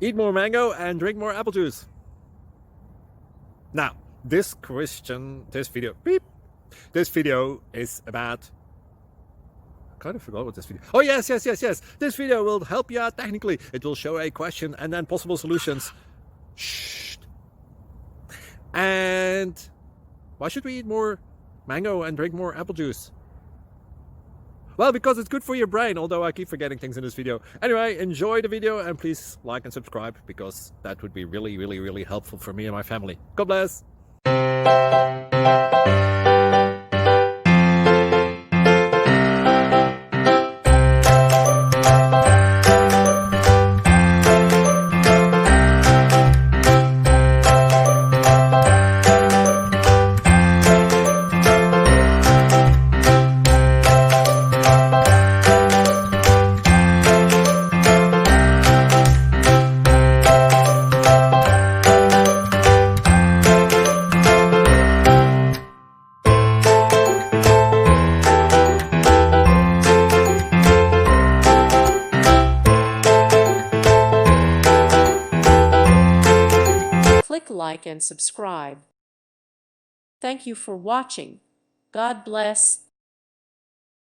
Eat more mango and drink more apple juice. Now, this video is about... I kind of forgot what this video... Oh, yes. This video will help you out technically. It will show a question and then possible solutions. Shh. And why should we eat more mango and drink more apple juice? Well, because it's good for your brain, although I keep forgetting things in this video. Anyway, enjoy the video and please like and subscribe, because that would be really helpful for me and my family. God bless! Click like and subscribe. Thank you for watching. God bless.